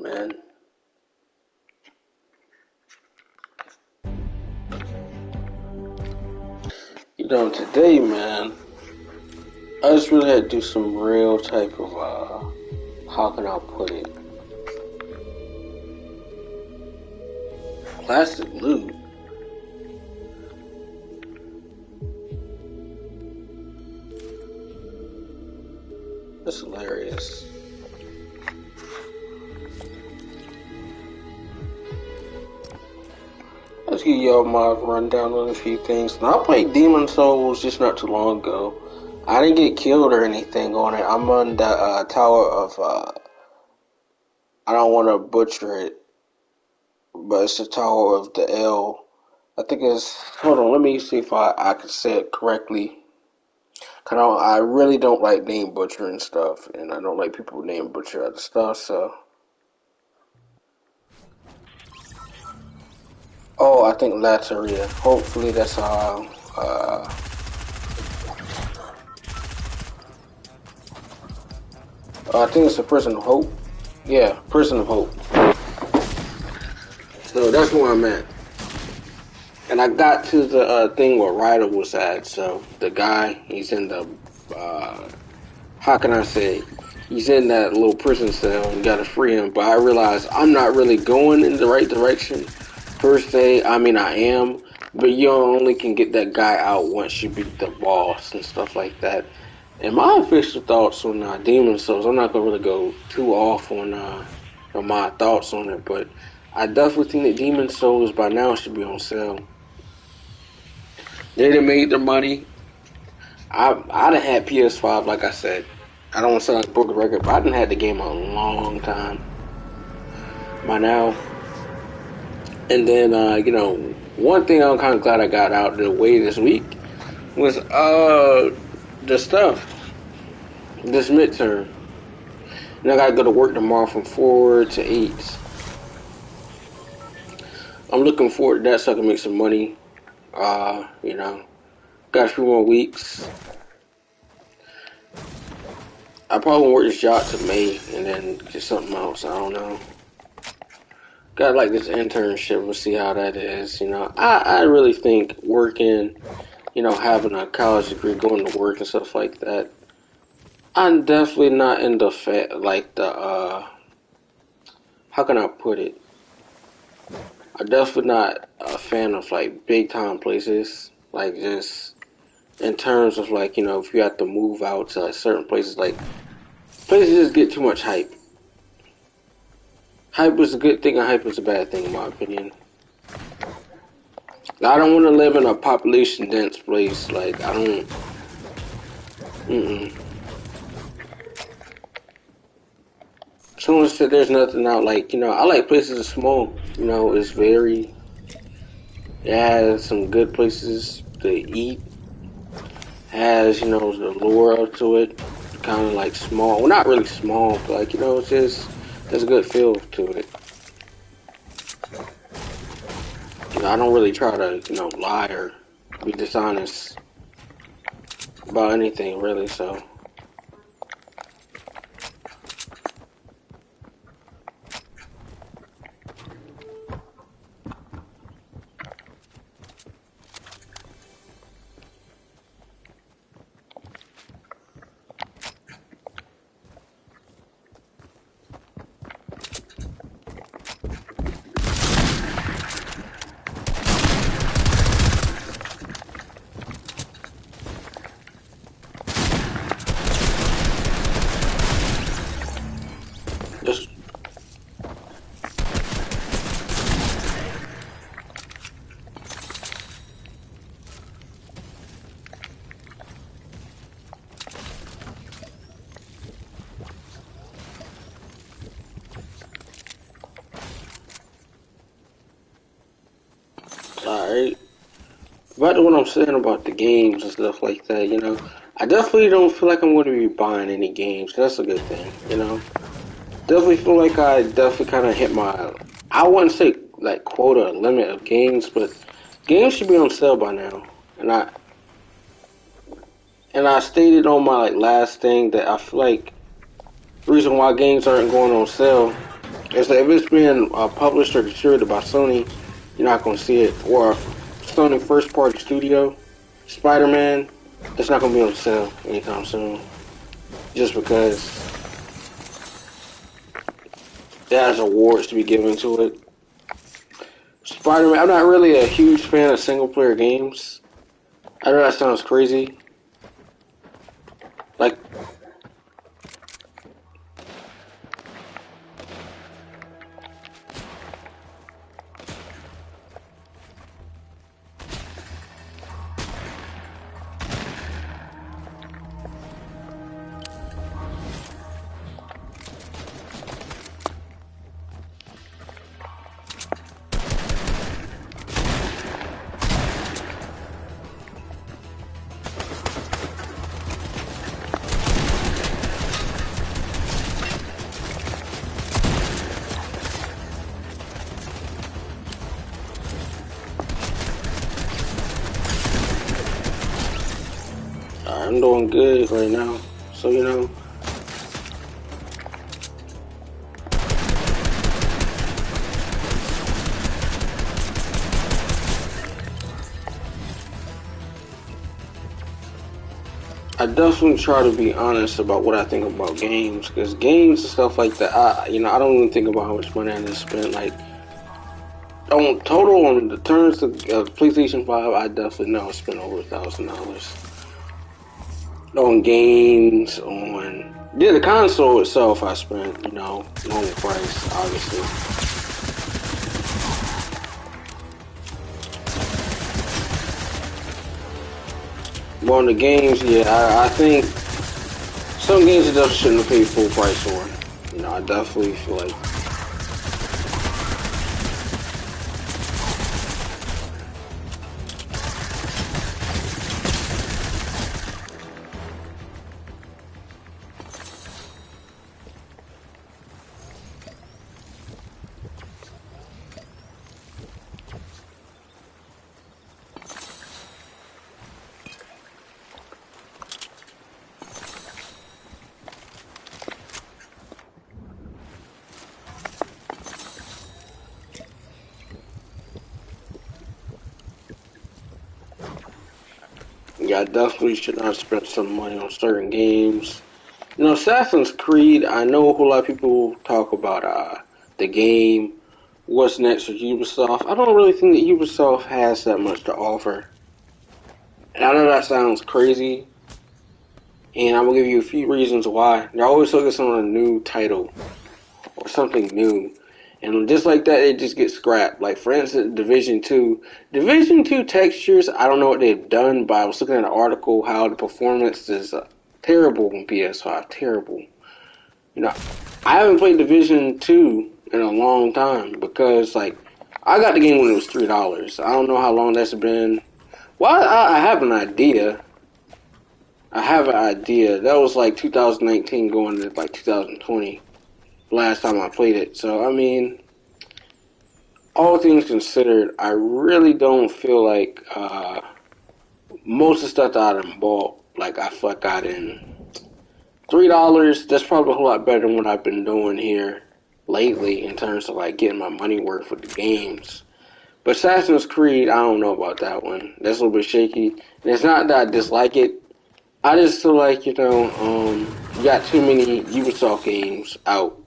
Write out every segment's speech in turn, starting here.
man. Today, man, I just really had to do some real type of, how can I put it? Plastic loot. That's hilarious. Let's give y'all my rundown on a few things. Now, I played Demon Souls just not too long ago. I didn't get killed or anything on it. I'm on the tower of, I don't want to butcher it, but it's the tower of the L. I think it's, hold on, let me see if I can say it correctly. Cause I really don't like name butchering stuff, and I don't like people who name butcher other stuff, so. Oh, I think Latteria. Hopefully that's I think it's a Prison of Hope. Yeah, Prison of Hope. So that's where I'm at. And I got to the thing where Ryder was at. So the guy, he's in the, how can I say? He's in that little prison cell and got to free him. But I realized I'm not really going in the right direction per se. I mean, I am. But you only can get that guy out once you beat the boss and stuff like that. And my official thoughts on Demon Souls, I'm not going to really go too off on my thoughts on it. But I definitely think that Demon Souls by now should be on sale. They done made their money. I done had PS5, like I said. I don't want to sound like a broken record, but I done had the game a long time by now. And then, one thing I'm kind of glad I got out of the way this week was the stuff, this midterm. And I got to go to work tomorrow from 4 to 8. I'm looking forward to that so I can make some money. Got a few more weeks. I probably won't work this job to May and then get something else. I don't know. Got like this internship. We'll see how that is. I really think working, having a college degree, going to work and stuff like that. I'm definitely not in the how can I put it? I'm definitely not a fan of like big time places. Like just in terms of like, if you have to move out to like certain places, like places just get too much hype. Hype is a good thing and hype is a bad thing in my opinion. I don't want to live in a population dense place. Like I don't. Someone said there's nothing out. Like I like places that are small. It's very. It has some good places to eat. Has the lure up to it. Kind of like small. Well, not really small, but like it's just there's a good feel to it. I don't really try to lie or be dishonest about anything really. So. Alright. Back to what I'm saying about the games and stuff like that, I definitely don't feel like I'm going to be buying any games. That's a good thing, Definitely feel like I definitely kind of hit my, I wouldn't say like quota limit of games, but games should be on sale by now. And I stated on my last thing that I feel like the reason why games aren't going on sale It's like if it's being published or distributed by Sony, you're not gonna see it. Or Sony first party studio, Spider-Man, that's not gonna be on sale anytime soon. Just because it has awards to be given to it. Spider-Man, I'm not really a huge fan of single player games. I know that sounds crazy. Like, I'm doing good right now. So, I definitely try to be honest about what I think about games, because games and stuff like that, I don't even think about how much money I just spent. Like, on total, on the terms of PlayStation 5, I definitely know I spent over $1,000 on games, on the console itself. I spent, normal price, obviously. But on the games, yeah, I think some games I definitely shouldn't have paid full price for. I definitely feel like yeah, I definitely should not spend some money on certain games. Assassin's Creed, I know a whole lot of people talk about the game, what's next for Ubisoft. I don't really think that Ubisoft has that much to offer. And I know that sounds crazy, and I'm gonna give you a few reasons why. They're always focusing on a new title or something new. And just like that, it just gets scrapped. Like, for instance, Division 2. Division 2 textures, I don't know what they've done, but I was looking at an article how the performance is terrible on PS5. Terrible. You know, I haven't played Division 2 in a long time because, like, I got the game when it was $3. I don't know how long that's been. Well, I have an idea. I have an idea. That was like 2019 going to like 2020 last time I played it. So, I mean, all things considered, I really don't feel like most of the stuff that I done bought, like I feel like I got $3. That's probably a whole lot better than what I've been doing here lately in terms of like getting my money worth with the games. But Assassin's Creed, I don't know about that one. That's a little bit shaky. And it's not that I dislike it. I just feel like, you got too many Ubisoft games out.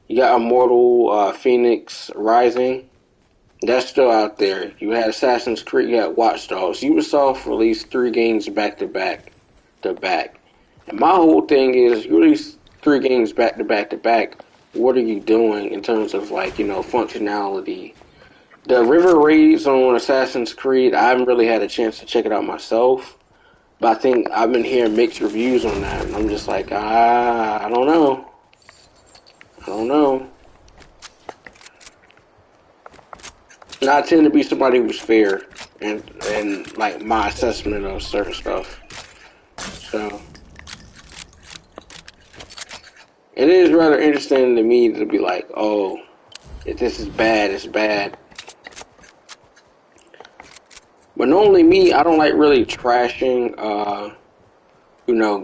You got Immortal, Phoenix Rising. That's still out there. You had Assassin's Creed, you got Watch Dogs. Ubisoft released 3 games back to back to back. And my whole thing is, you release 3 games back to back to back, what are you doing in terms of, like, functionality? The River Raids on Assassin's Creed, I haven't really had a chance to check it out myself. But I think I've been hearing mixed reviews on that, and I'm just like, I don't know. I don't know. And I tend to be somebody who's fair and like my assessment of certain stuff. So it is rather interesting to me to be like, oh, if this is bad, it's bad. But normally me, I don't like really trashing,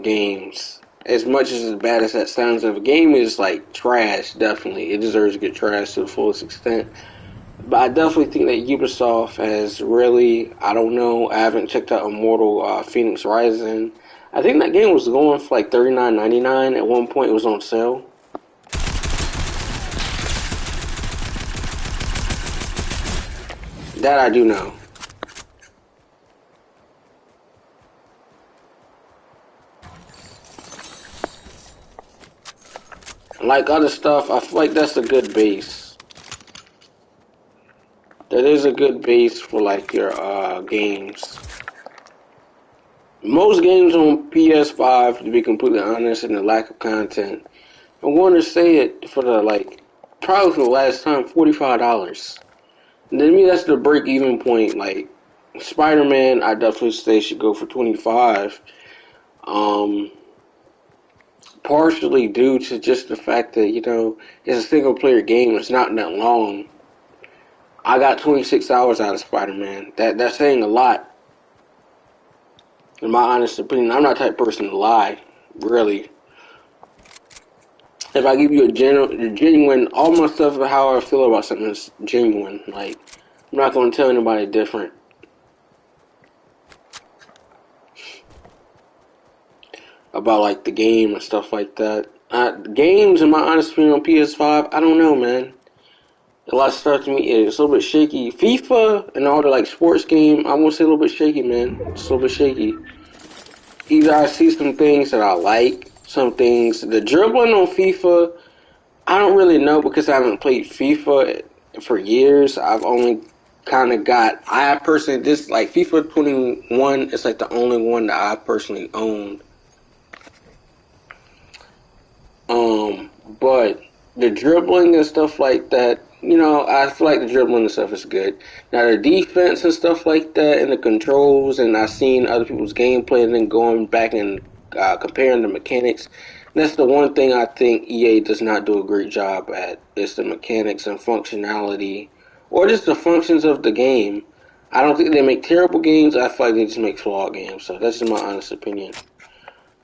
games. as much as bad as that sounds, if a game is like trash, definitely it deserves to get trashed to the fullest extent. But I definitely think that Ubisoft has really, I don't know, I haven't checked out Immortal Phoenix Rising. I think that game was going for like $39.99. At one point, it was on sale. That I do know. Like other stuff, I feel like that's a good base. That is a good base for like your games. Most games on PS5, to be completely honest, and the lack of content, I want to say it for the like probably for the last time, $45. And to me, that's the break-even point. Like Spider-Man, I definitely say should go for 25. Um, Partially due to just the fact that it's a single-player game. It's not that long. I got 26 hours out of Spider-Man. That's saying a lot. In my honest opinion, I'm not the type of person to lie, really. If I give you a genuine, all my stuff, how I feel about something is genuine. Like, I'm not going to tell anybody different. About, like, the game and stuff like that. Games, in my honest opinion, on PS5, I don't know, man. A lot of stuff to me is a little bit shaky. FIFA and all the, like, sports game, I want to say a little bit shaky, man. It's a little bit shaky. Either I see some things that I like, some things. The dribbling on FIFA, I don't really know because I haven't played FIFA for years. I've only kind of I personally, this, like, FIFA 21 is, like, the only one that I personally own. But the dribbling and stuff like that, I feel like the dribbling and stuff is good. Now the defense and stuff like that, and the controls, and I've seen other people's gameplay, and then going back and comparing the mechanics. That's the one thing I think EA does not do a great job at. Is the mechanics and functionality, or just the functions of the game. I don't think they make terrible games. I feel like they just make flawed games. So that's just my honest opinion.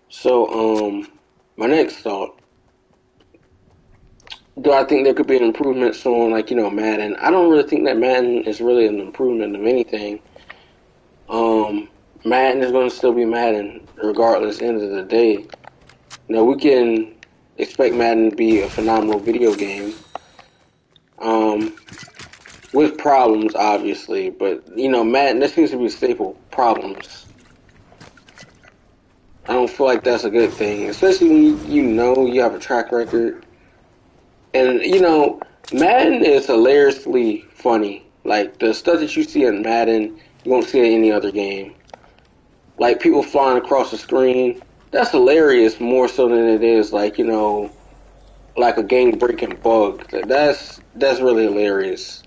So, my next thought. Do I think there could be an improvement on, like, Madden? I don't really think that Madden is really an improvement of anything. Madden is going to still be Madden, regardless, at the end of the day. We can expect Madden to be a phenomenal video game. With problems, obviously, but, Madden, that seems to be a staple. Problems. I don't feel like that's a good thing, especially when you have a track record. And, Madden is hilariously funny. Like, the stuff that you see in Madden, you won't see in any other game. Like, people flying across the screen, that's hilarious more so than it is, like, like a game-breaking bug. That's really hilarious.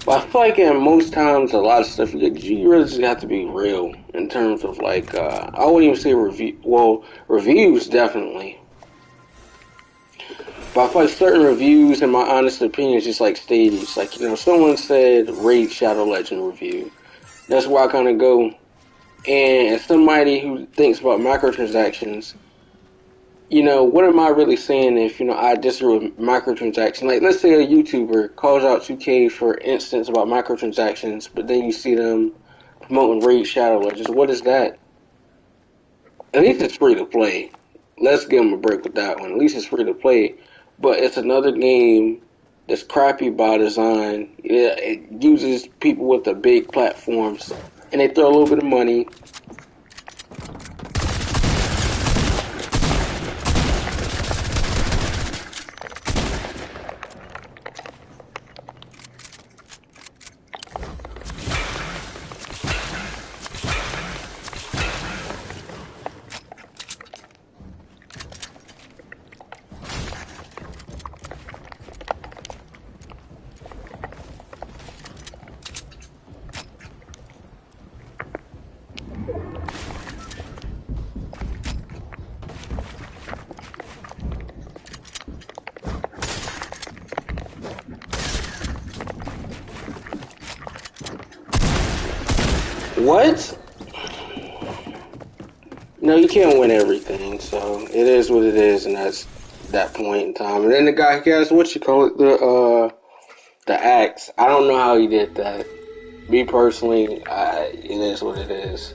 But I feel like in most times, a lot of stuff you really just have to be real in terms of like I wouldn't even say review. Well, reviews definitely, but I feel like certain reviews, in my honest opinion, is just like stage. Like someone said Raid Shadow Legend review. That's where I kind of go. And as somebody who thinks about microtransactions, what am I really saying if, I disagree with microtransactions? Like, let's say a YouTuber calls out 2K, for instance, about microtransactions, but then you see them promoting Raid Shadow Legends. What is that? At least it's free to play. Let's give them a break with that one. At least it's free to play. But it's another game that's crappy by design. Yeah, it uses people with the big platforms, and they throw a little bit of money. What? No, you can't win everything, so it is what it is, and that's that point in time. And then the guy has what you call it, the axe. I don't know how he did that. Me personally, it is what it is.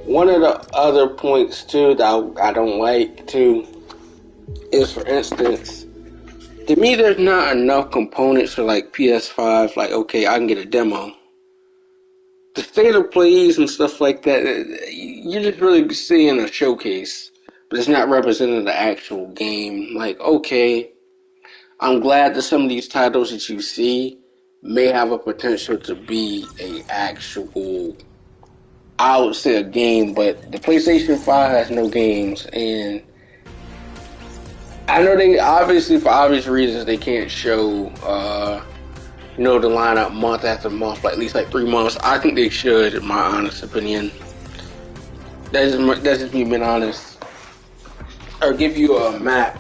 One of the other points too that I don't like too is, for instance, to me, there's not enough components for like PS5. Like, okay, I can get a demo. The state of plays and stuff like that, you're just really seeing a showcase, but it's not representing the actual game. Like, okay, I'm glad that some of these titles that you see may have a potential to be a actual, I would say, a game, but the PlayStation 5 has no games, and I know they obviously, for obvious reasons, they can't show the lineup month after month, like at least like 3 months. I think they should, in my honest opinion. That's just me being honest. Or give you a map.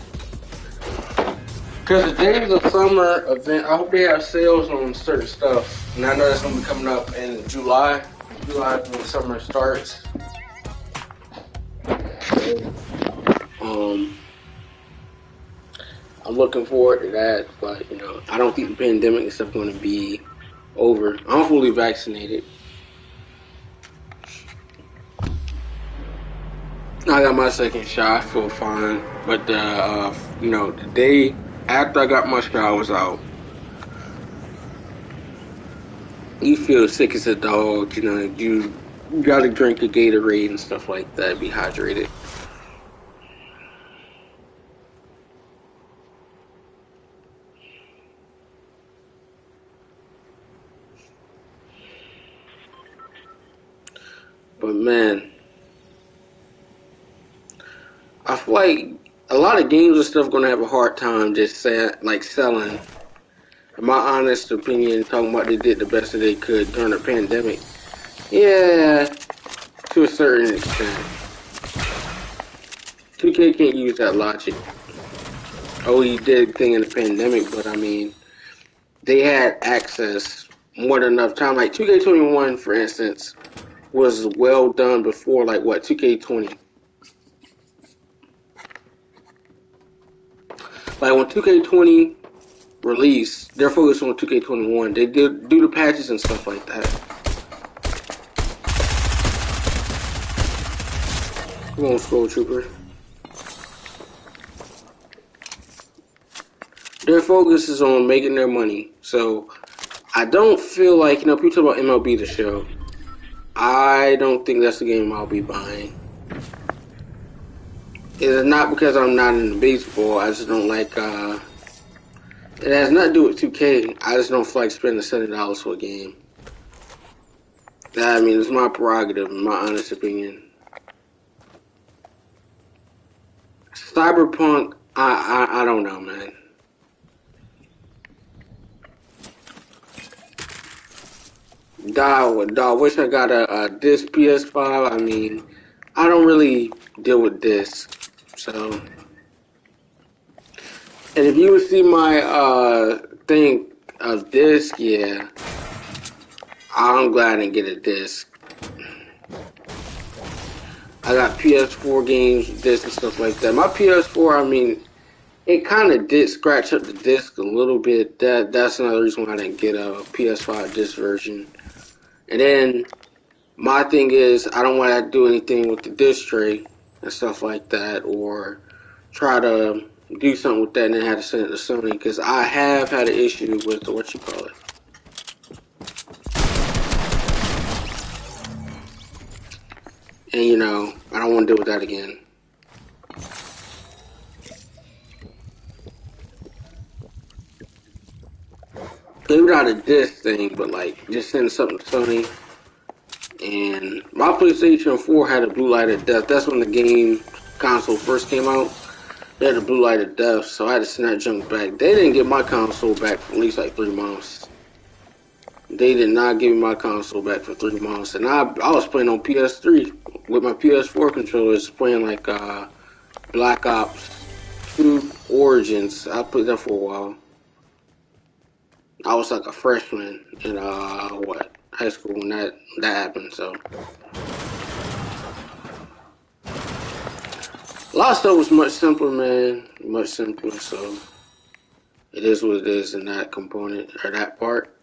Because the days of summer event, I hope they have sales on certain stuff. And I know that's going to be coming up in July. July is when summer starts. So, I'm looking forward to that. But, I don't think the pandemic and stuff going to be over. I'm fully vaccinated. I got my second shot. I feel fine. But, the day after I got my shot, I was out. You feel sick as a dog, you gotta drink a Gatorade and stuff like that, be hydrated. But man, I feel like a lot of games and stuff gonna have a hard time just selling. In my honest opinion, talking about they did the best that they could during the pandemic. Yeah, to a certain extent. 2K can't use that logic. Oh, he did a thing in the pandemic, but I mean, they had access more than enough time. Like 2K21, for instance, was well done before, like, what, 2K20. Like, when 2K20 released, they're focused on 2K21. They did do the patches and stuff like that. Come on, Skull Trooper. Their focus is on making their money. So, I don't feel like, people talk about MLB The Show. I don't think that's the game I'll be buying. It's not because I'm not into baseball. I just don't like, it has nothing to do with 2K. I just don't feel like spending $70 for a game. I mean, it's my prerogative, in my honest opinion. Cyberpunk, I don't know, man. Dog, wish I got a disc PS5. I mean, I don't really deal with discs, so. And if you would see my thing of disc, yeah, I'm glad I didn't get a disc. I got PS4 games, disc and stuff like that. My PS4, I mean, it kind of did scratch up the disc a little bit. That's another reason why I didn't get a PS5 disc version. And then my thing is, I don't want to do anything with the disc tray and stuff like that, or try to do something with that and then have to send it to Sony, because I have had an issue with the, what you call it. And I don't want to deal with that again. Maybe not a disc thing, but like just send something to Sony. And my PlayStation 4 had a blue light of death. That's when the game console first came out. They had a blue light of death, so I had to send that junk back. They didn't get my console back for at least like 3 months. They did not give me my console back for 3 months. And I was playing on PS3 with my PS4 controllers, playing like Black Ops 2 Origins. I played that for a while. I was like a freshman in high school when that happened. So a lot of stuff was much simpler, man. Much simpler. So it is what it is in that component or that part.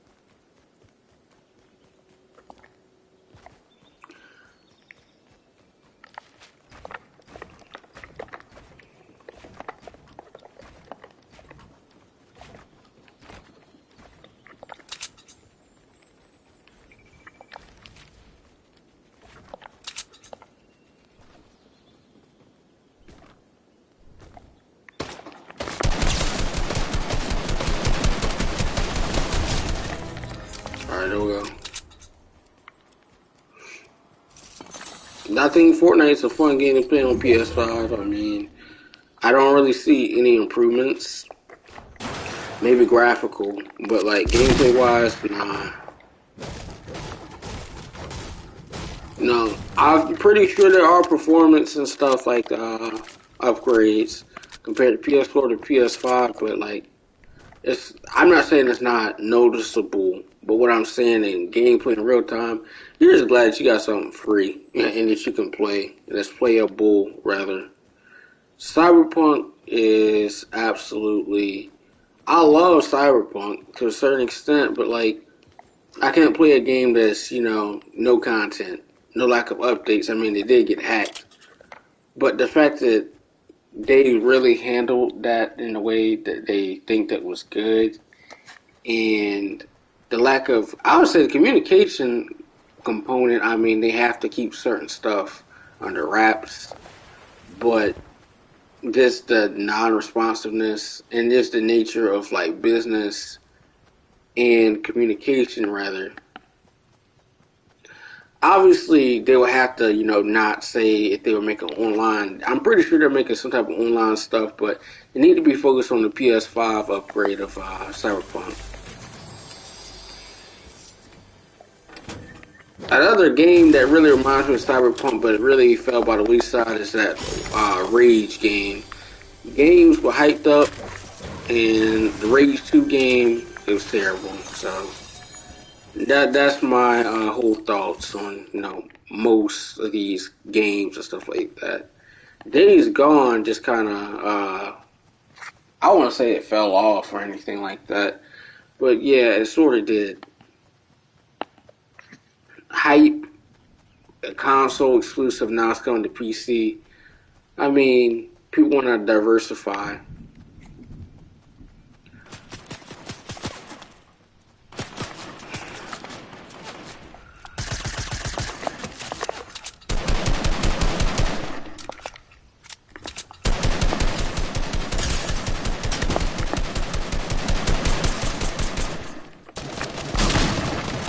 All right, there we go. I think Fortnite's a fun game to play on PS5. I mean, I don't really see any improvements. Maybe graphical, but like gameplay wise, nah. No, I'm pretty sure there are performance and stuff like upgrades compared to PS4 to PS5, but like it's. I'm not saying it's not noticeable, but what I'm saying in gameplay in real time, you're just glad that you got something free and that you can play, that's playable rather. Cyberpunk is absolutely. I love Cyberpunk to a certain extent, but like I can't play a game that's no content, no lack of updates. I mean, they did get hacked, but the fact that they really handled that in a way that they think that was good, and the lack of, I would say, the communication component. I mean, they have to keep certain stuff under wraps, but just the non-responsiveness and just the nature of like business and communication rather, obviously they would have to not say if they were making online. I'm pretty sure they're making some type of online stuff, but they need to be focused on the PS5 upgrade of Cyberpunk. Another game that really reminds me of Cyberpunk but it really fell by the wayside is that Rage game. Games were hyped up and the Rage 2 game, it was terrible. So that's my whole thoughts on most of these games and stuff like that. Days Gone just kind of I want to say it fell off or anything like that, but yeah, it sort of did. Hype, a console exclusive, now it's coming to PC. I mean, people want to diversify.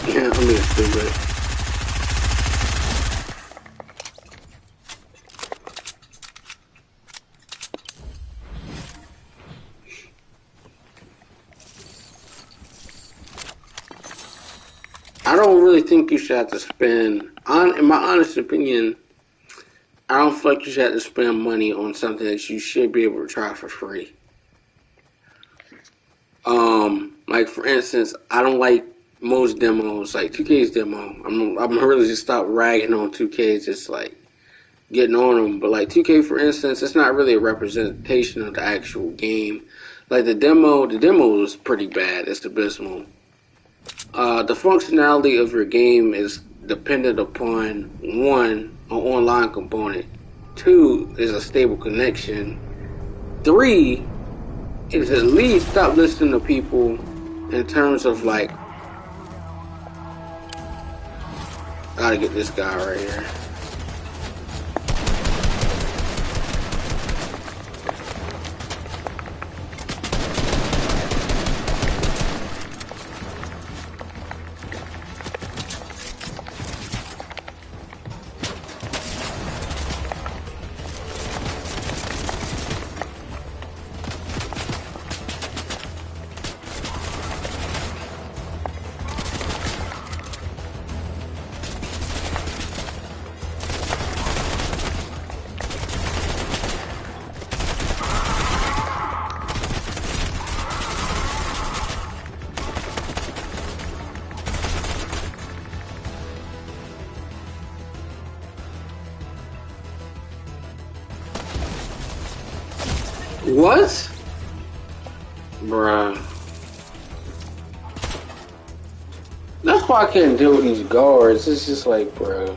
Yeah, I mean, it's stupid. I don't really think you should have to spend, in my honest opinion, I don't feel like you should have to spend money on something that you should be able to try for free. Like for instance, I don't like most demos, like 2K's demo. I'm really just stop ragging on 2K. It's just like getting on them. But like 2K, for instance, it's not really a representation of the actual game. Like the demo was pretty bad. It's abysmal. The functionality of your game is dependent upon one, an online component. Two is a stable connection. Three is at least stop listening to people in terms of like, I gotta get this guy right here. What? Bruh. That's why I can't deal with these guards. It's just like, bruh.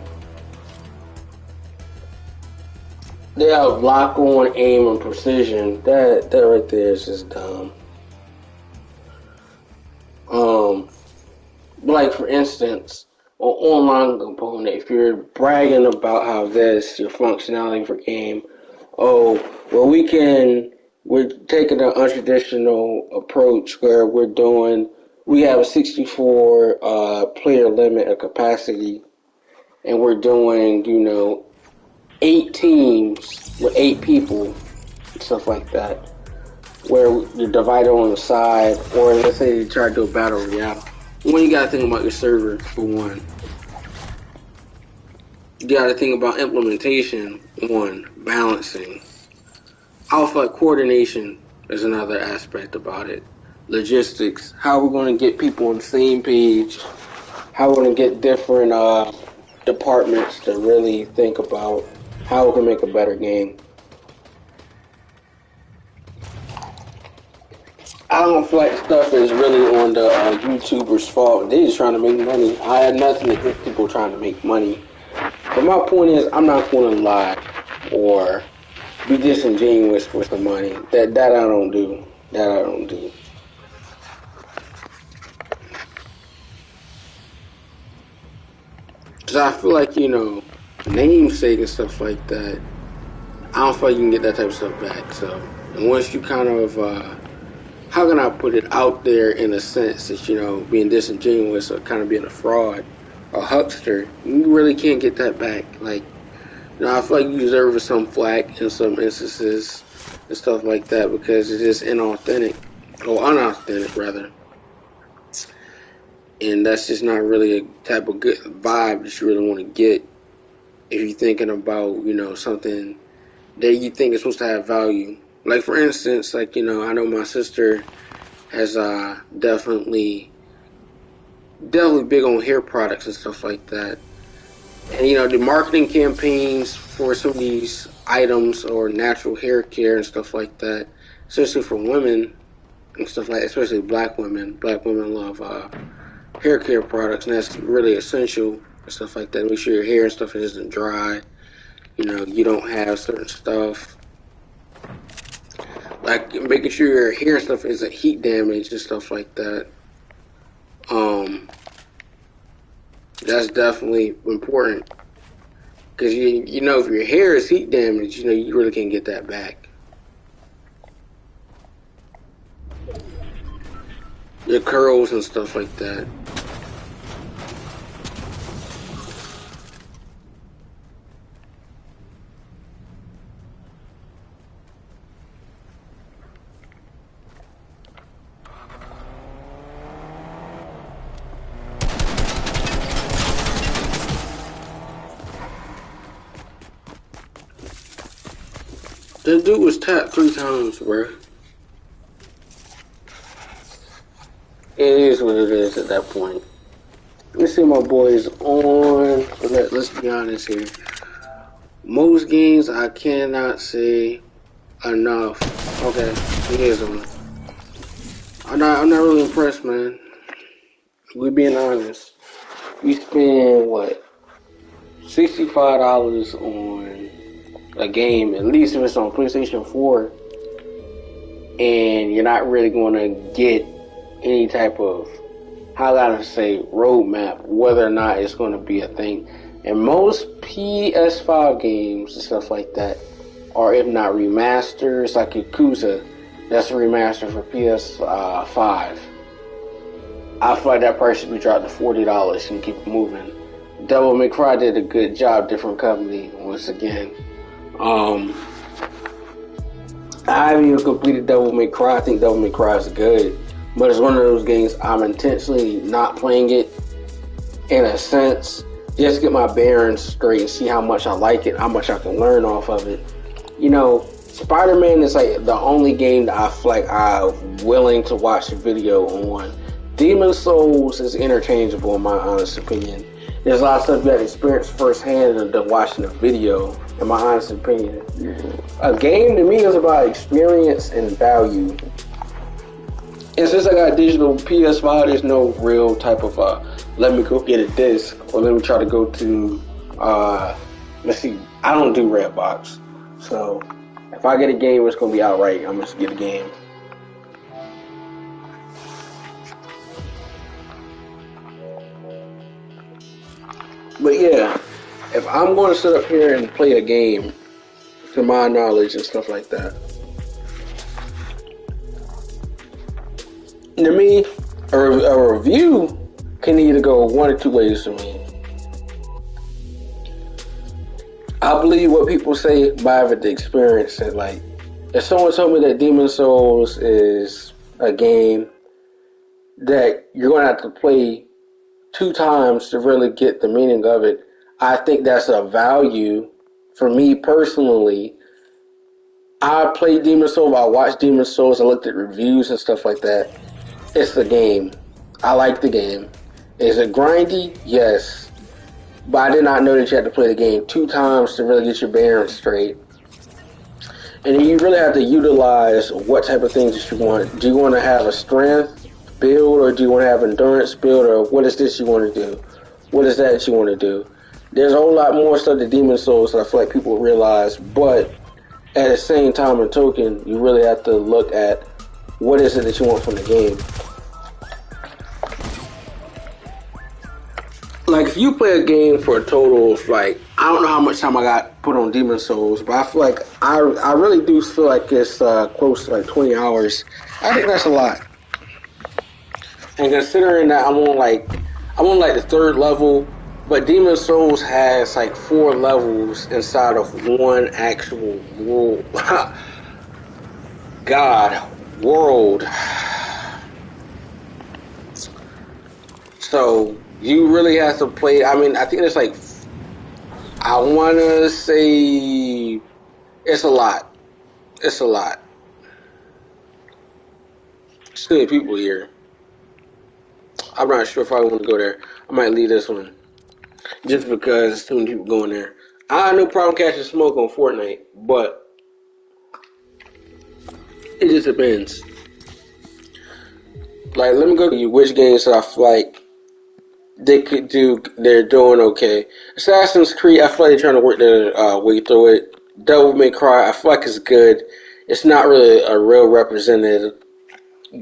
They have lock on, aim, and precision. That right there is just dumb. Like for instance, on online component, if you're bragging about how this your functionality for game, oh well, we're taking an untraditional approach where we have a 64 player limit of capacity, and we're doing 8 teams with 8 people, stuff like that, where you're divided on the side, or let's say you try to do a battle royale. One, you gotta think about your server, for one. You gotta think about implementation, one, balancing. Alpha coordination is another aspect about it. Logistics, how we're gonna get people on the same page, how we're gonna get different departments to really think about how we can make a better game. I don't feel like stuff is really on the YouTubers' fault. They're just trying to make money. I had nothing against people trying to make money. But my point is, I'm not going to lie or be disingenuous with the money. That I don't do. That I don't do. Because I feel like, namesake and stuff like that, I don't feel like you can get that type of stuff back. So, and once you kind of... how can I put it out there in a sense that, being disingenuous or kind of being a fraud, a huckster, you really can't get that back. Like, I feel like you deserve some flack in some instances and stuff like that because it's just inauthentic, or unauthentic rather. And that's just not really a type of good vibe that you really want to get if you're thinking about, something that you think is supposed to have value. Like, for instance, I know my sister has definitely big on hair products and stuff like that. And, the marketing campaigns for some of these items or natural hair care and stuff like that, especially for women and stuff like that, especially black women. Black women love hair care products, and that's really essential and stuff like that. Make sure your hair and stuff isn't dry. You don't have certain stuff. Like making sure your hair and stuff isn't heat damage and stuff like that. That's definitely important. Because if your hair is heat damaged, you really can't get that back. Your curls and stuff like that. That dude was tapped 3 times, bruh. It is what it is at that point. Let's see, my boys on. Let's be honest here. Most games I cannot say enough. Okay, he is on. I'm not really impressed, man. We being honest. We spend what? $65 on a game, at least if it's on PlayStation 4, and you're not really going to get any type of, how I gotta say, roadmap, whether or not it's going to be a thing. And most PS5 games and stuff like that are, if not remasters, like Yakuza, that's a remaster for PS5. I feel like that price should be dropped to $40 and keep it moving. Devil May Cry did a good job, different company, once again. I haven't even completed Devil May Cry. I think Devil May Cry is good, but it's one of those games I'm intentionally not playing it, in a sense, just to get my bearings straight and see how much I like it, how much I can learn off of it. Spider-Man is like the only game that I feel like I'm willing to watch a video on. Demon's Souls is interchangeable in my honest opinion. there's a lot of stuff you have to experience firsthand than watching a video. In my honest opinion, a game to me is about experience and value. And since I got a digital PS5, there's no real type of let me go get a disc or let me try to go to let's see. I don't do Redbox, so if I get a game, it's gonna be outright. I'm just get a game. But yeah, if I'm going to sit up here and play a game, to my knowledge and stuff like that, to me, a review can either go one or two ways for me. I believe what people say by having the experience. And like, if someone told me that Demon Souls is a game that you're going to have to play 2 times to really get the meaning of it, I think that's a value for me personally. I played Demon Souls, I watched Demon Souls, I looked at reviews and stuff like that. It's a game. I like the game. Is it grindy? Yes. But I did not know that you had to play the game 2 times to really get your bearings straight. And you really have to utilize what type of things that you want. Do you want to have a strength build, or do you want to have endurance build, or what is this you want to do? What is that you want to do? There's a whole lot more stuff to Demon Souls that I feel like people realize, but at the same time and token, you really have to look at what is it that you want from the game. Like, if you play a game for a total of, like, I don't know how much time I got put on Demon Souls, but I feel like I really do feel like it's close to like 20 hours. I think that's a lot. And considering that I'm on like the 3rd level, but Demon Souls has like 4 levels inside of one actual world. World. So you really have to play. I mean, I think it's like, I want to say it's a lot. It's a lot. There's too many people here. I'm not sure if I want to go there. I might leave this one just because there's too many people going there. I have no problem catching smoke on Fortnite, but it just depends. Like, let me go to you. Which games that I feel like they're doing okay. Assassin's Creed, I feel like they're trying to work their way through it. Devil May Cry, I feel like it's good. It's not really a real representative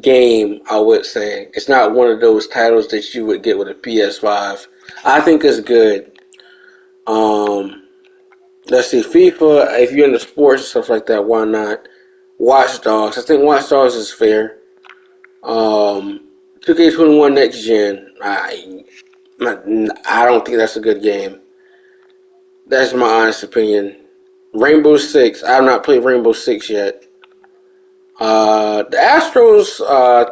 game, I would say. It's not one of those titles that you would get with a PS5. I think it's good. Let's see, FIFA, if you're into sports and stuff like that, why not? Watch Dogs, I think Watch Dogs is fair. 2K21 Next Gen, I don't think that's a good game. That's my honest opinion. Rainbow Six, I have not played Rainbow Six yet. The Astros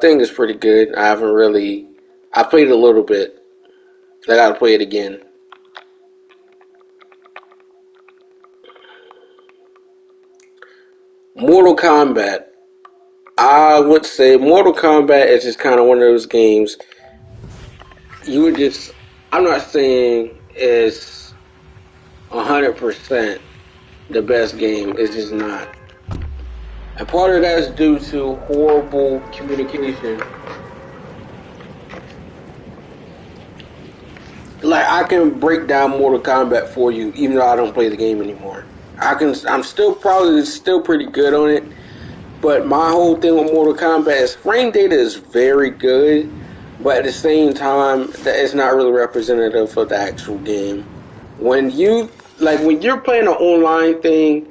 thing is pretty good. I played a little bit. I gotta play it again. Mortal Kombat. I would say Mortal Kombat is just kind of one of those games. I'm not saying it's 100% the best game. It's just not. And part of that is due to horrible communication. Like, I can break down Mortal Kombat for you, even though I don't play the game anymore. I'm still pretty good on it. But my whole thing with Mortal Kombat is frame data is very good, but at the same time, that is not really representative of the actual game. When you're playing an online thing,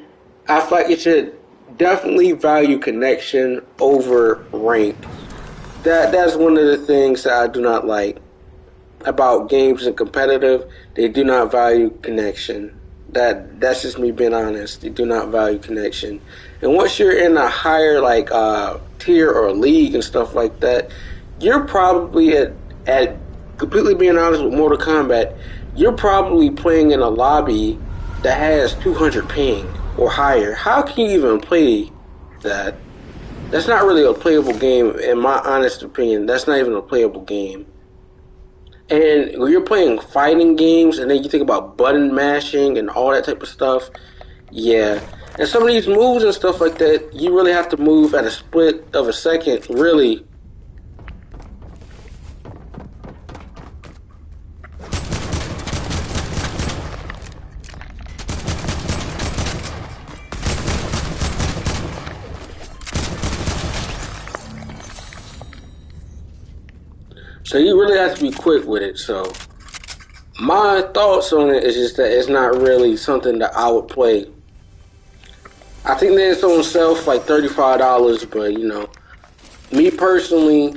I feel like you should definitely value connection over rank. That's one of the things that I do not like about games and competitive. They do not value connection. That's just me being honest. They do not value connection. And once you're in a higher tier or league and stuff like that, you're probably at completely being honest with Mortal Kombat, you're probably playing in a lobby that has 200 ping or higher. How can you even play that? That's not really a playable game, in my honest opinion. That's not even a playable game. And when you're playing fighting games, and then you think about button mashing and all that type of stuff, yeah. And some of these moves and stuff like that, you really have to move at a split of a second, really. So you really have to be quick with it. So my thoughts on it is just that it's not really something that I would play. I think that it's on sale for like $35, but me personally,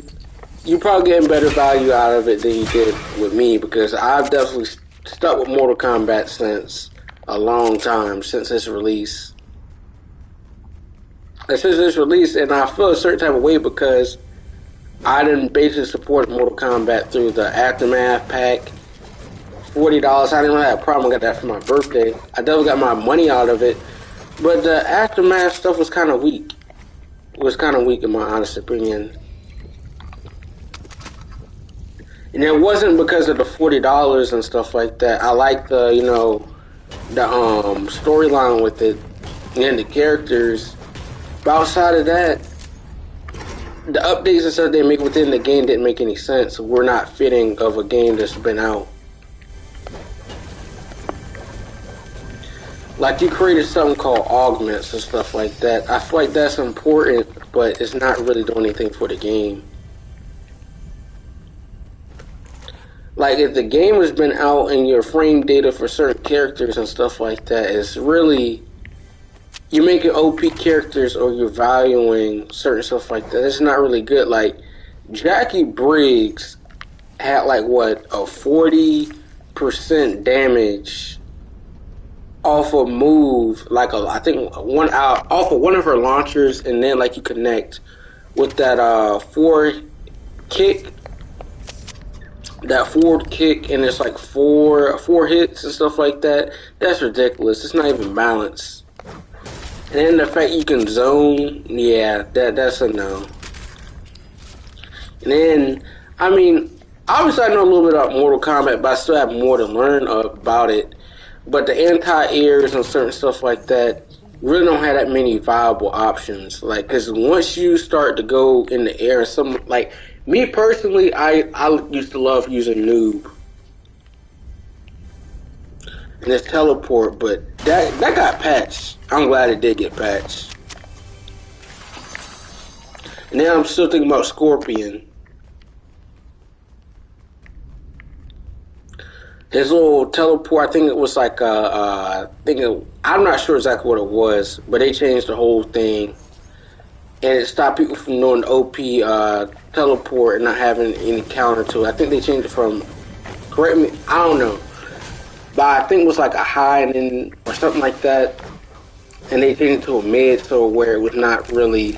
you probably getting better value out of it than you did with me because I've definitely stuck with Mortal Kombat since a long time, since its release. And since its release, and I feel a certain type of way because I didn't basically support Mortal Kombat through the Aftermath pack. $40. I didn't really have a problem. I got that for my birthday. I definitely got my money out of it. But the Aftermath stuff was kind of weak. It was kind of weak in my honest opinion. And it wasn't because of the $40 and stuff like that. I like the storyline with it and the characters. But outside of that, the updates and stuff they make within the game didn't make any sense. We're not fitting of a game that's been out. Like you created something called augments and stuff like that. I feel like that's important, but it's not really doing anything for the game. Like if the game has been out and your frame data for certain characters and stuff like that is really you're making OP characters or you're valuing certain stuff like that. It's not really good. Like Jackie Briggs had like what a 40% damage off a move, like I think one out off of one of her launchers, and then like you connect with that kick, that forward kick, and it's like four hits and stuff like that. That's ridiculous. It's not even balanced. And then the fact you can zone, yeah, that's a no. And then I mean, obviously I know a little bit about Mortal Kombat, but I still have more to learn about it. But the anti-airs and certain stuff like that really don't have that many viable options. Like, because once you start to go in the air, like me personally, I used to love using noob and this teleport, but that got patched. I'm glad it did get patched. And then I'm still thinking about Scorpion. His little teleport, I think it was like I'm not sure exactly what it was, but they changed the whole thing, and it stopped people from doing OP teleport and not having any counter to it. I think they changed it from, correct me, I don't know, but I think it was like a high and then or something like that, and they changed it to a mid, so where it was not really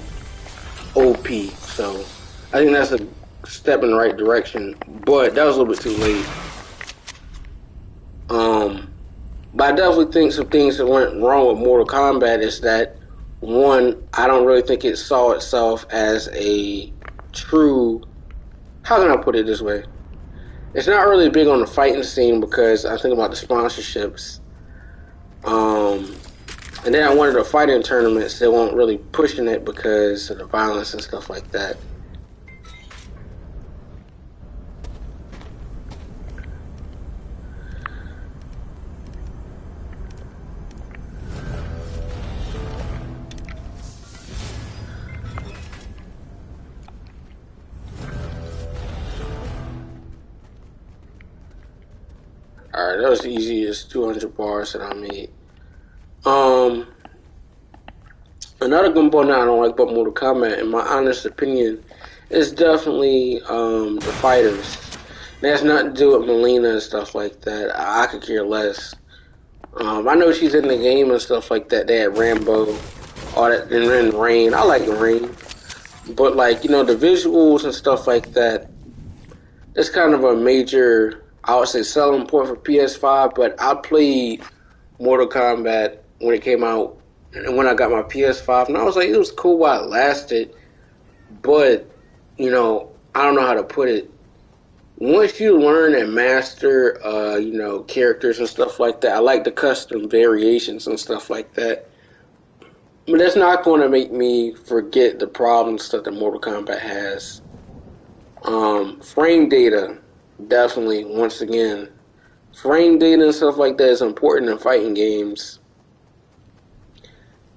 OP. So I think that's a step in the right direction, but that was a little bit too late. But I definitely think some things that went wrong with Mortal Kombat is that, one, I don't really think it saw itself as a true, how can I put it this way? It's not really big on the fighting scene because I think about the sponsorships. And then at one of the fighting tournaments, they weren't really pushing it because of the violence and stuff like that. Alright, that was the easiest 200 bars that I made. Another component I don't like about Mortal Kombat, in my honest opinion, is definitely the fighters. That's nothing to do with Melina and stuff like that. I could care less. I know she's in the game and stuff like that. They had Rambo, all that, and then Rain. I like Rain, but like the visuals and stuff like that. That's kind of a major, I would say, selling point for PS5. But I played Mortal Kombat when it came out, and when I got my PS5, and I was like, it was cool while it lasted, but I don't know how to put it. Once you learn and master, characters and stuff like that, I like the custom variations and stuff like that. But that's not going to make me forget the problems that the Mortal Kombat has. Frame data, definitely, once again, frame data and stuff like that is important in fighting games.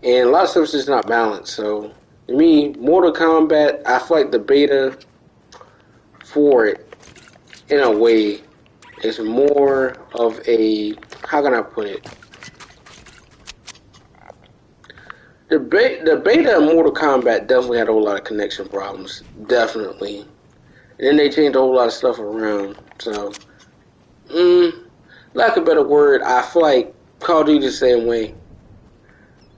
And a lot of stuff is just not balanced. So, to me, Mortal Kombat, I feel like the beta for it, in a way, is more of a, how can I put it? The beta of Mortal Kombat definitely had a whole lot of connection problems. Definitely. And then they changed a whole lot of stuff around. So, lack of a better word, I feel like Call of Duty the same way.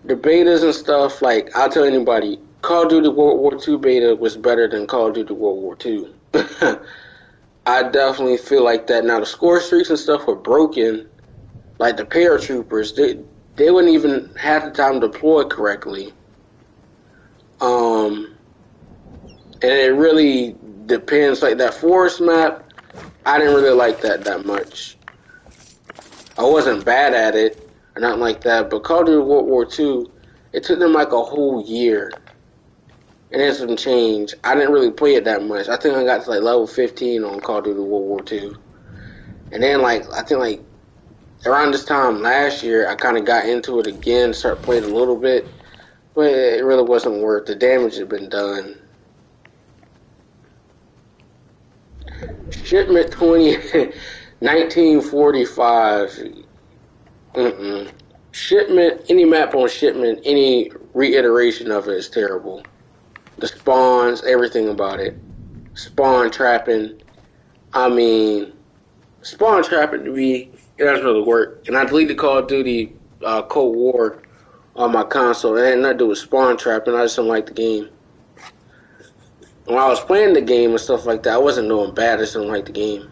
The betas and stuff, like, I'll tell anybody, Call of Duty World War II beta was better than Call of Duty World War II. I definitely feel like that. Now, the score streaks and stuff were broken. Like, the paratroopers, they wouldn't even have the time to deploy correctly. And it really depends. Like, that forest map, I didn't really like that much. I wasn't bad at it, or nothing like that, but Call of Duty World War II, it took them like a whole year. And there's some change. I didn't really play it that much. I think I got to like level 15 on Call of Duty World War II. And then I think around this time last year, I kind of got into it again, started playing a little bit, but it really wasn't worth. The damage had been done. Shipment 20, 1945. Shipment, any map on Shipment, any reiteration of it is terrible. The spawns, everything about it. Spawn trapping. I mean, spawn trapping to me, it doesn't really work. And I deleted Call of Duty Cold War on my console. It had nothing to do with spawn trapping. I just don't like the game. When I was playing the game and stuff like that, I wasn't doing bad. I just don't like the game.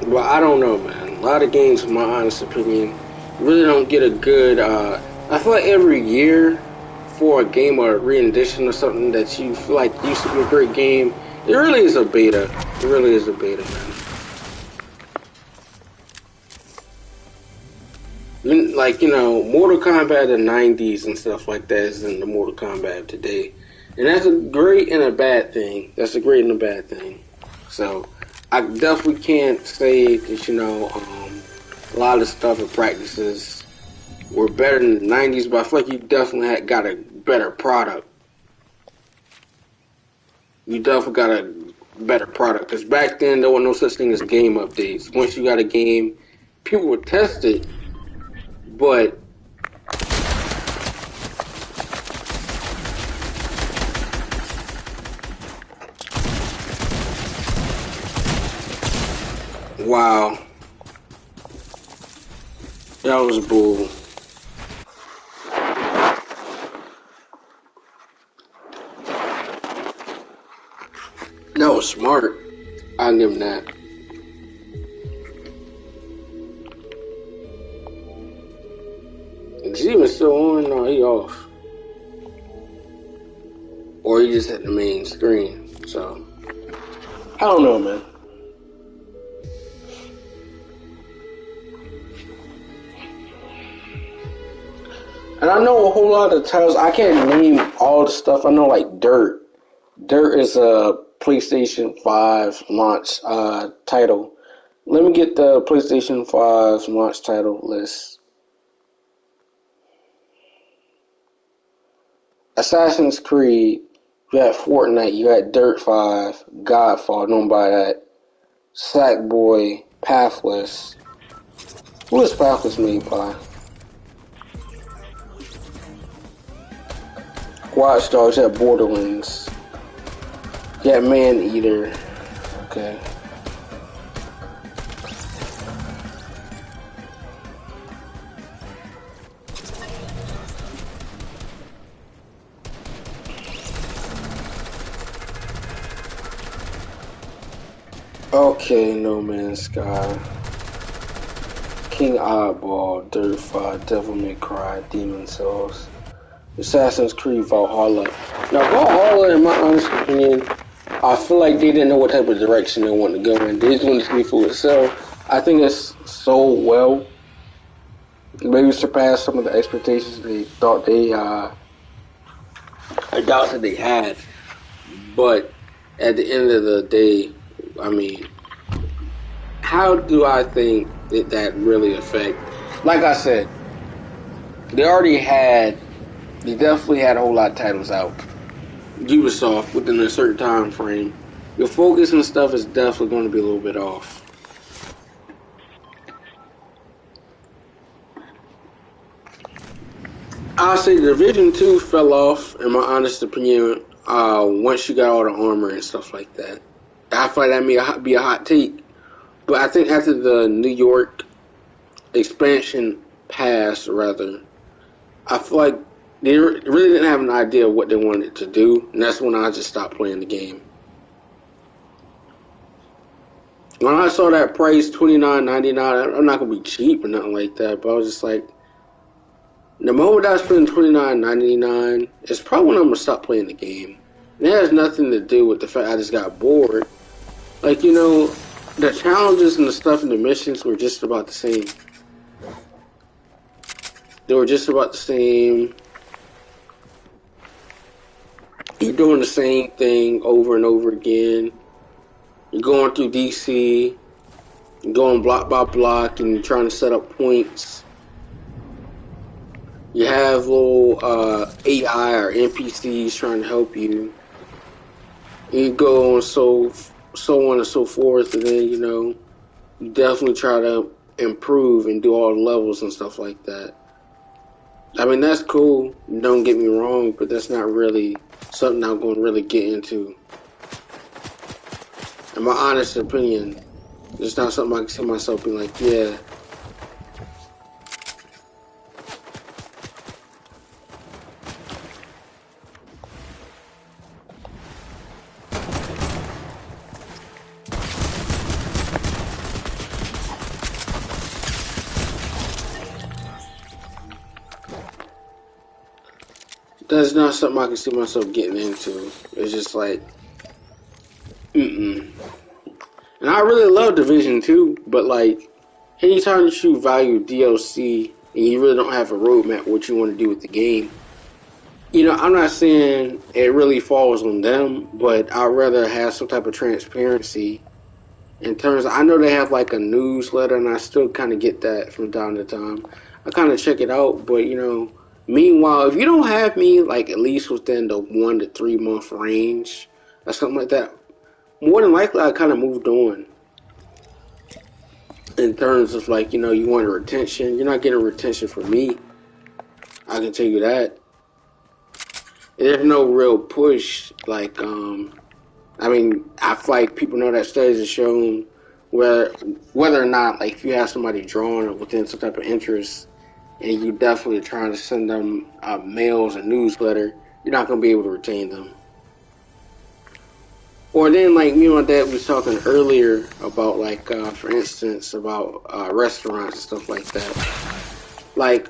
Well, I don't know, man. lot of games, in my honest opinion, really don't get a good. I feel like every year for a game or a rendition or something that you feel like used to be a great game, it really is a beta. It really is a beta, man. Like, Mortal Kombat of the 90s and stuff like that is in the Mortal Kombat of today. And that's a great and a bad thing. That's a great and a bad thing. So, I definitely can't say that, a lot of stuff and practices were better in the 90s, but I feel like you definitely got a better product. You definitely got a better product. Because back then, there was no such thing as game updates. Once you got a game, people would test it, but wow, that was bull. That was smart. I'll give him that. Is he even still on? No, he off. Or he just hit the main screen. So, I don't know, man. And I know a whole lot of titles. I can't name all the stuff. I know, like Dirt. Dirt is a PlayStation 5 launch title. Let me get the PlayStation 5 launch title list. Assassin's Creed. You got Fortnite. You got Dirt 5. Godfall. Don't buy that. Sackboy. Pathless. Who is Pathless made by? Watch Dogs. You got Borderlands. You got Man Eater. Okay. Okay, No Man's Sky. King Oddball, Dirt 5, Devil May Cry, Demon Souls, Assassin's Creed Valhalla. Now, Valhalla, in my honest opinion, I feel like they didn't know what type of direction they wanted to go in. They just wanted to be for itself. I think it's so well. Maybe surpassed some of the expectations they thought I doubt that they had. But at the end of the day, I mean, how do I think that really affect? Like I said, they definitely had a whole lot of titles out. Ubisoft, within a certain time frame, your focus and stuff is definitely going to be a little bit off. I'll say Division 2 fell off, in my honest opinion, once you got all the armor and stuff like that. I feel like that may be a hot take, but I think after the New York expansion passed, rather, I feel like they really didn't have an idea of what they wanted to do, and that's when I just stopped playing the game. When I saw that price, $29.99, I'm not gonna be cheap or nothing like that, but I was just like, the moment I spend $29.99, it's probably when I'm gonna stop playing the game. And it has nothing to do with the fact I just got bored. Like, the challenges and the stuff and the missions were just about the same. They were just about the same. You're doing the same thing over and over again. You're going through DC, you're going block by block, and you're trying to set up points. You have little AI or NPCs trying to help you. You go on so on and so forth, and then you definitely try to improve and do all the levels and stuff like that. I mean, that's cool, don't get me wrong, but that's not really something I'm going to really get into. In my honest opinion, it's not something I can see myself being like, yeah. That's not something I can see myself getting into. It's just like, mm-mm. And I really love Division 2, but like, anytime that you value DLC and you really don't have a roadmap what you want to do with the game, you know, I'm not saying it really falls on them, but I'd rather have some type of transparency in terms of, I know they have like a newsletter and I still kind of get that from time to time. I kind of check it out, but you know, meanwhile, if you don't have me like at least within the 1 to 3 month range or something like that, more than likely I kind of moved on in terms of like, you know, you want a retention. You're not getting retention from me. I can tell you that. And there's no real push. Like, I mean, I feel like people know that studies have shown whether or not, like, if you have somebody drawn or within some type of interest, and you definitely trying to send them mails or newsletter, you're not going to be able to retain them. Or then, like, me and my dad was talking earlier about, like, for instance, about restaurants and stuff like that. Like,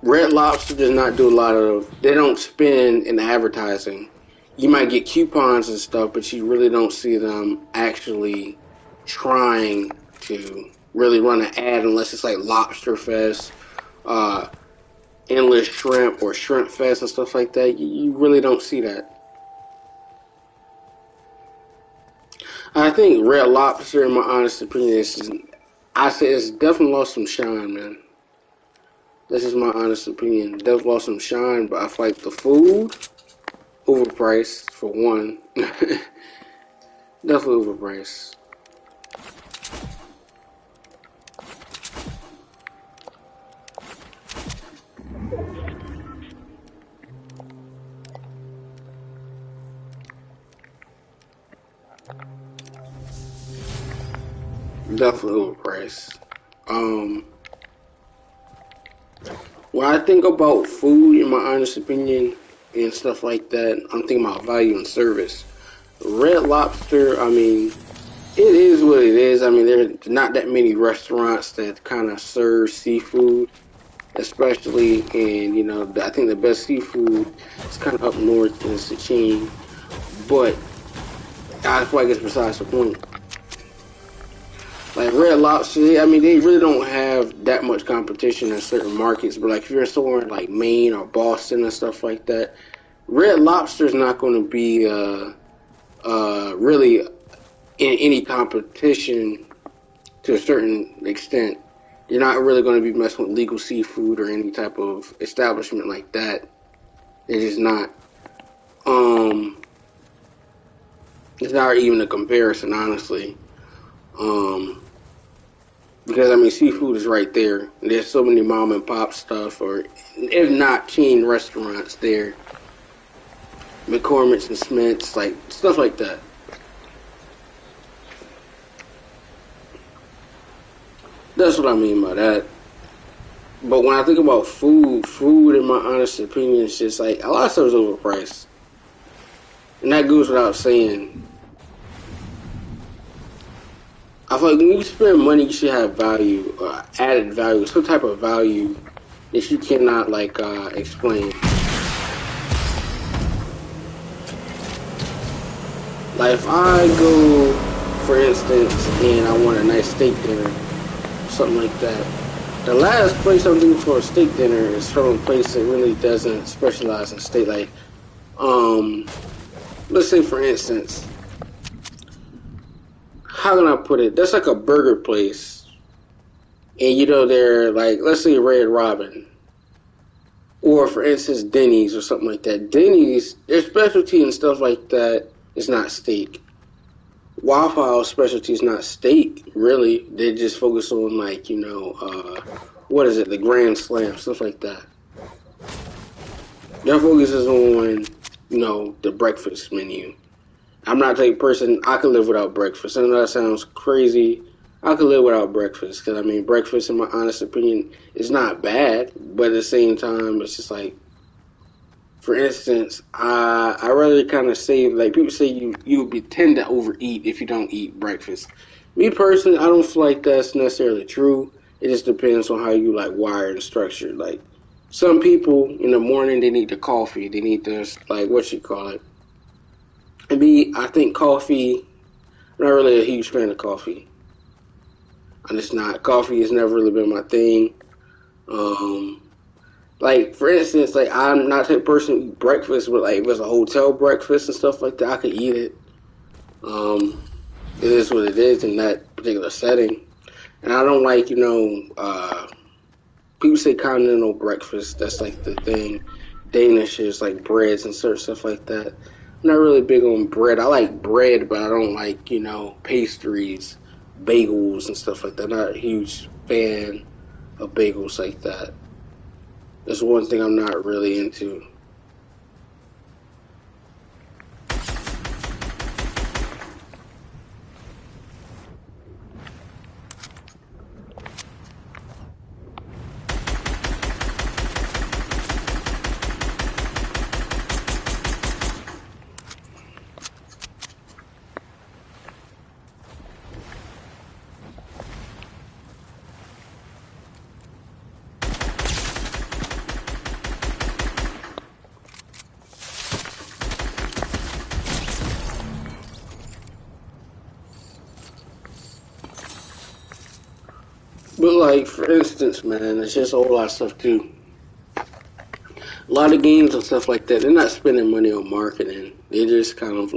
Red Lobster does not do a lot of, they don't spend in advertising. You might get coupons and stuff, but you really don't see them actually trying to really run an ad unless it's like Lobster Fest, Endless Shrimp, or Shrimp Fest and stuff like that. You really don't see that. I think Red Lobster, in my honest opinion, I say it's definitely lost some shine, man. This is my honest opinion. Definitely lost some shine, but I feel like the food, overpriced, for one. Definitely overpriced. Definitely overpriced. When I think about food, in my honest opinion, and stuff like that, I'm thinking about value and service. Red Lobster, I mean, it is what it is. I mean, there's not that many restaurants that kind of serve seafood, especially in, you know, I think the best seafood is kind of up north in Sachin, but I feel like it's besides the point. Like Red Lobster, I mean, they really don't have that much competition in certain markets, but like if you're somewhere like Maine or Boston and stuff like that, Red Lobster is not going to be really in any competition to a certain extent. You're not really going to be messing with legal seafood or any type of establishment like that. It's just not. It's not even a comparison, honestly. Because I mean, seafood is right there. There's so many mom and pop stuff, or if not chain restaurants there. McCormick's and Smith's, like stuff like that. That's what I mean by that. But when I think about food, in my honest opinion, is just like a lot of stuff is overpriced, and that goes without saying. I feel like when you spend money, you should have value, added value, some type of value that you cannot like explain. Like if I go, for instance, and I want a nice steak dinner, something like that. The last place I'm looking for a steak dinner is from a place that really doesn't specialize in steak. Like, let's say for instance, how can I put it? That's like a burger place, and you know they're like, let's say Red Robin, or for instance Denny's or something like that. Denny's, their specialty and stuff like that is not steak. Waffle House specialty is not steak, really. They just focus on like, you know, what is it, the Grand Slam, stuff like that. Their focus is on, you know, the breakfast menu. I'm not the type of person, I could live without breakfast. I know that sounds crazy. I could live without breakfast, because I mean, breakfast, in my honest opinion, is not bad, but at the same time, it's just like, for instance, I rather kind of say, like, people say you would be tend to overeat if you don't eat breakfast. Me personally, I don't feel like that's necessarily true. It just depends on how you like wired and structured. Like, Some people in the morning they need the coffee. They need this like what you call it. And me, I think coffee. I'm not really a huge fan of coffee. I'm just not. Coffee has never really been my thing. Um, like for instance, like I'm not the type of person who eat breakfast, but like if it's a hotel breakfast and stuff like that, I could eat it. Um, it is what it is in that particular setting. And I don't like, people say continental breakfast. That's like the thing. Danish is like breads and certain stuff like that. I'm not really big on bread. I like bread, but I don't like, pastries, bagels and stuff like that. I'm not a huge fan of bagels like that. That's one thing I'm not really into. But like for instance, man, it's just a whole lot of stuff too. A lot of games and stuff like that. They're not spending money on marketing. They're just kind of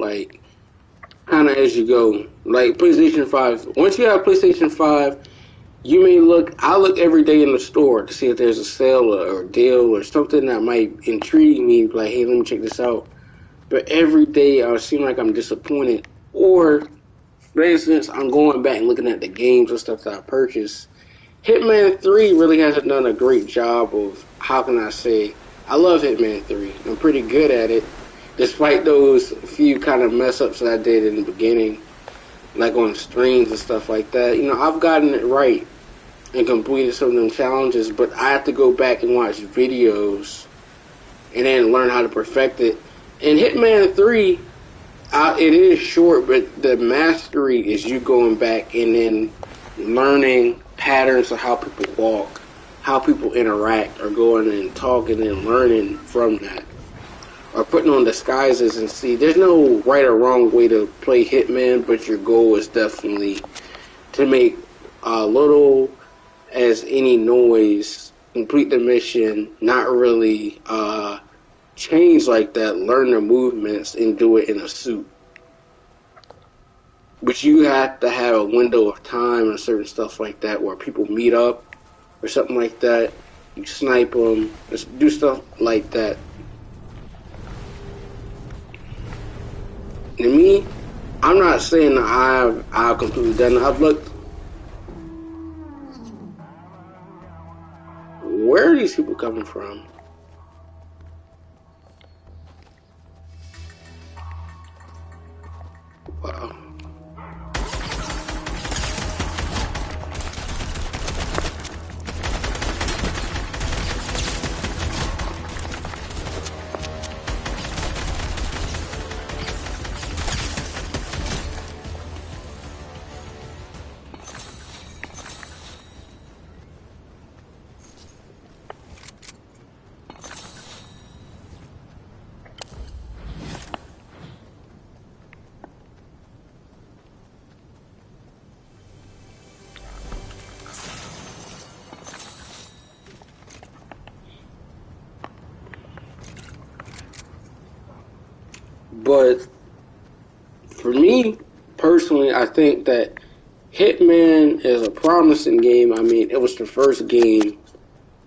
as you go. Like PlayStation 5. Once you have PlayStation 5, you may look. I look every day in the store to see if there's a sale or a deal or something that might intrigue me. Like, hey, let me check this out. But every day I seem like I'm disappointed. Or, for instance, I'm going back and looking at the games and stuff that I purchased. Hitman 3 really hasn't done a great job of, how can I say, I love Hitman 3. I'm pretty good at it, despite those few kind of mess ups that I did in the beginning, like on streams and stuff like that. I've gotten it right and completed some of them challenges, but I have to go back and watch videos and then learn how to perfect it. In Hitman 3, it is short, but the mastery is you going back and then learning patterns of how people walk, how people interact, or going and talking and learning from that. Or putting on disguises and see, there's no right or wrong way to play Hitman, but your goal is definitely to make a little as any noise, complete the mission, not really change like that, learn the movements, and do it in a suit. But you have to have a window of time and certain stuff like that where people meet up or something like that. You snipe them, just do stuff like that. And me, I'm not saying that I've completely done it. I've looked. Where are these people coming from? Wow. But for me, personally, I think that Hitman is a promising game. I mean, it was the first game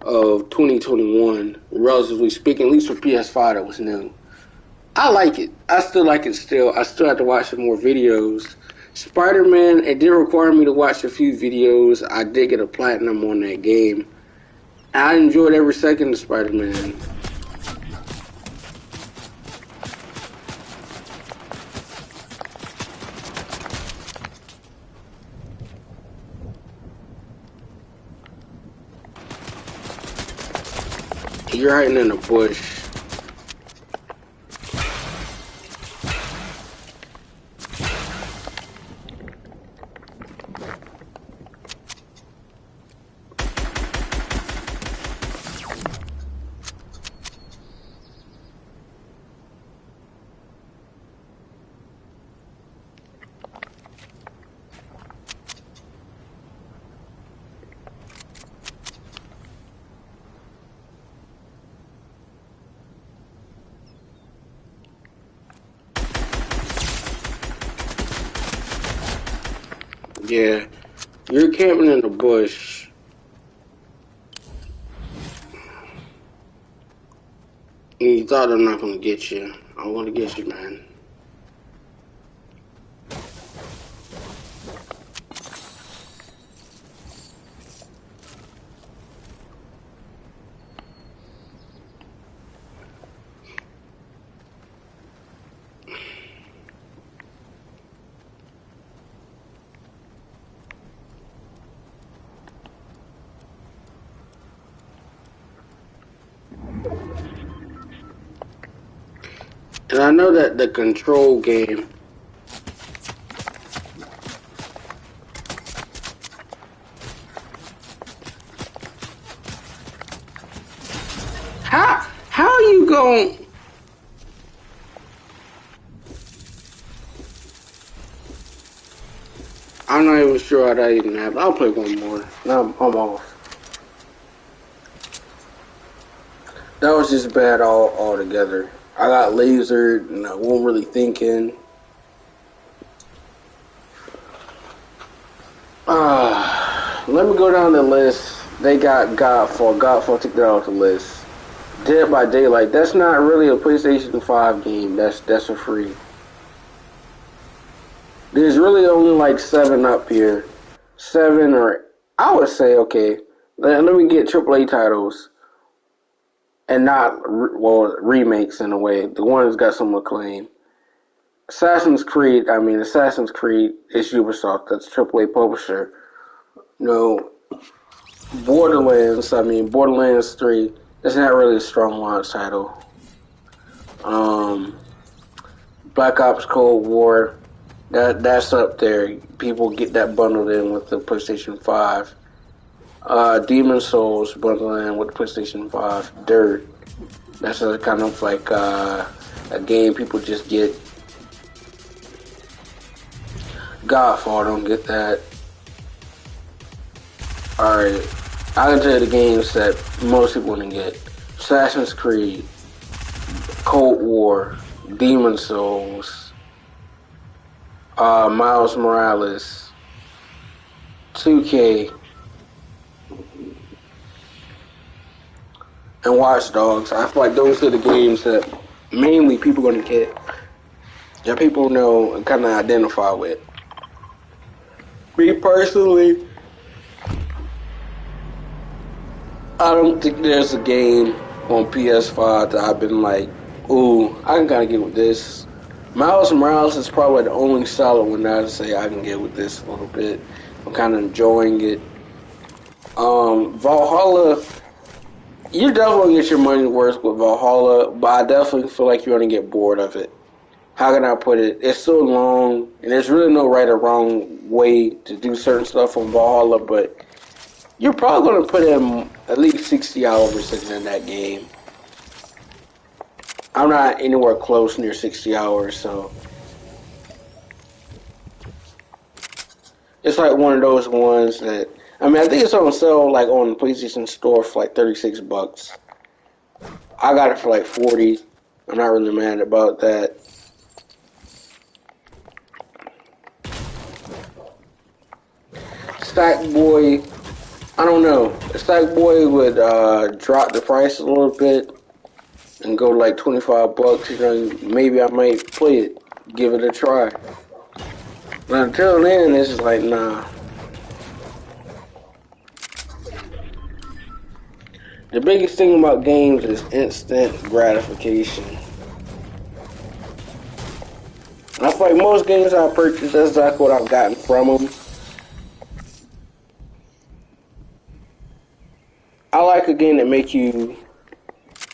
of 2021, relatively speaking, at least for PS5 that was new. I like it. I still like it still. I still have to watch some more videos. Spider-Man, it did require me to watch a few videos. I did get a platinum on that game. I enjoyed every second of Spider-Man. You're hiding in a bush. Yeah, you're camping in the bush. And you thought I'm not gonna get you. I'm gonna get you, man. And I know that the control game. How you going? I'm not even sure how that even happened. I'll play one more. No, I'm off. That was just bad altogether. I got lasered and I wasn't really thinking. Let me go down the list. They got Godfall. Godfall took that off the list. Dead by Daylight. That's not really a PlayStation 5 game. That's a free. There's really only like 7 up here. 7 or I would say okay. Let me get AAA titles and not remakes in a way. The one that's got some acclaim. Assassin's Creed is Ubisoft. That's AAA publisher. No, Borderlands 3. That's not really a strong launch title. Black Ops Cold War. That's up there. People get that bundled in with the PlayStation 5. Demon Souls bundled in with the PlayStation 5. Dirt. That's a kind of like a game people just get. Godfall, don't get that. Alright, I can tell you the games that most people wouldn't get. Assassin's Creed, Cold War, Demon Souls, Miles Morales, 2K, and Watch Dogs. I feel like those are the games that mainly people are going to get, that people know and kind of identify with. Me personally, I don't think there's a game on PS5 that I've been like, ooh, I can kind of get with this. Miles Morales is probably the only solid one that I'd say I can get with this a little bit. I'm kind of enjoying it. Valhalla, you definitely get your money's worth with Valhalla, but I definitely feel like you're going to get bored of it. How can I put it? It's so long, and there's really no right or wrong way to do certain stuff on Valhalla, but you're probably going to put in at least 60 hours in that game. I'm not anywhere close near 60 hours, so it's like one of those ones that, I think it's on sale like on the PlayStation Store for like $36. I got it for like 40. I'm not really mad about that. Sackboy, I don't know. Sackboy would drop the price a little bit and go to like $25. Maybe I might play it, give it a try. But until then, it's just like, nah. The biggest thing about games is instant gratification. And I feel like most games I purchase, that's exactly what I've gotten from them. I like a game that makes you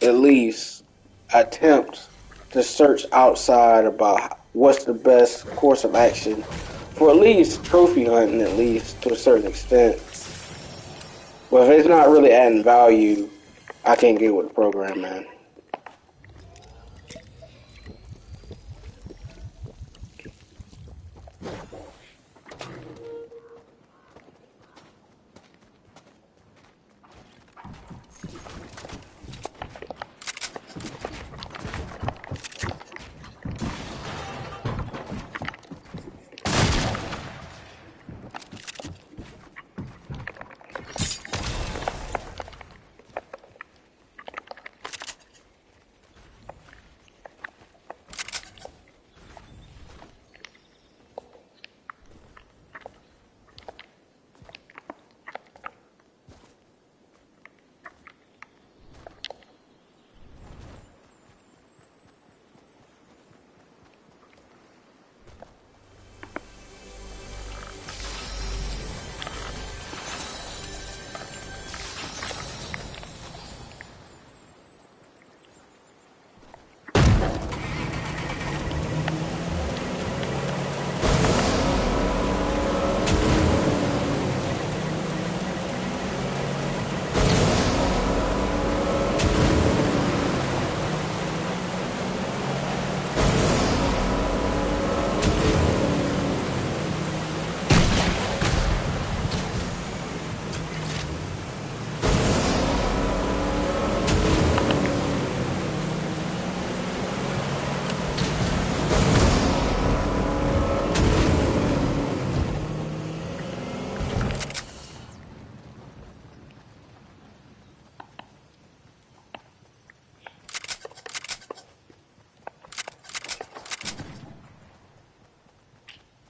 at least attempt to search outside about what's the best course of action for at least trophy hunting, at least to a certain extent. But if it's not really adding value, I can't get with the program, man.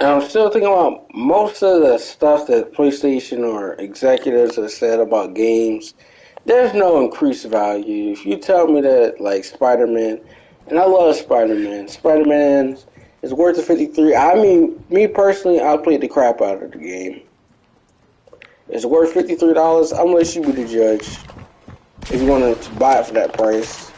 And I'm still thinking about most of the stuff that PlayStation or executives have said about games. There's no increased value. If you tell me that, like Spider-Man, and I love Spider-Man, Spider-Man is worth the 53. I mean, me personally, I played the crap out of the game. It's worth $53. I'm gonna let you be the judge if you want to buy it for that price.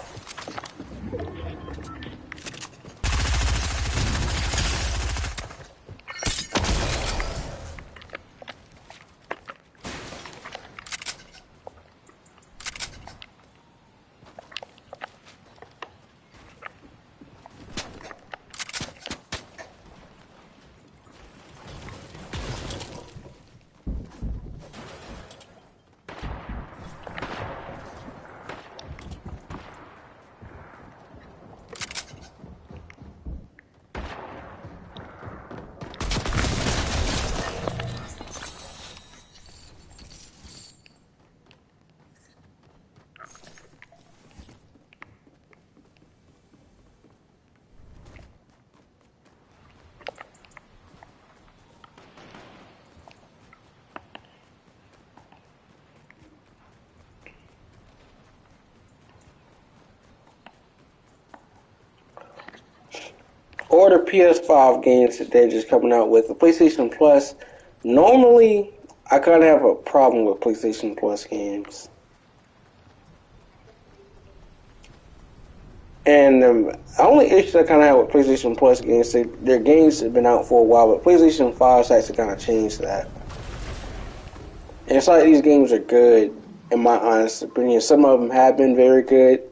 Or the PS5 games that they're just coming out with. The PlayStation Plus, normally, I kind of have a problem with PlayStation Plus games. And the only issue I kind of have with PlayStation Plus games, their games have been out for a while, but PlayStation 5 has to kind of change that. And it's like these games are good, in my honest opinion. Some of them have been very good.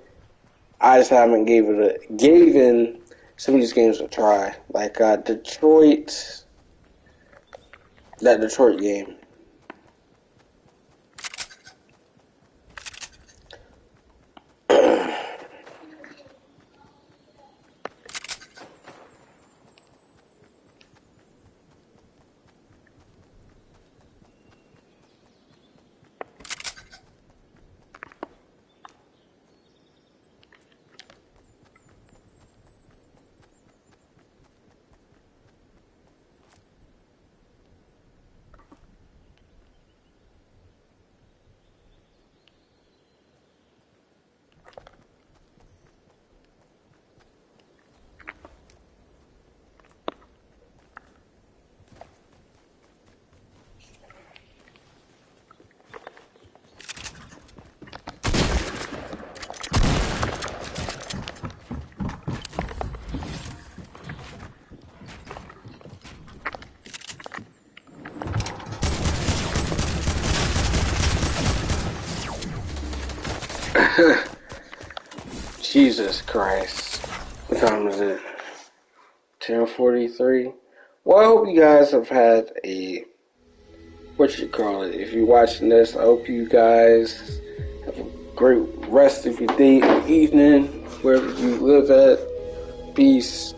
I just haven't given some of these games a try. Like Detroit, that Detroit game. Jesus Christ. What time is it? 10:43. Well, I hope you guys have had if you're watching this, I hope you guys have a great rest of your day or evening, wherever you live at. Peace.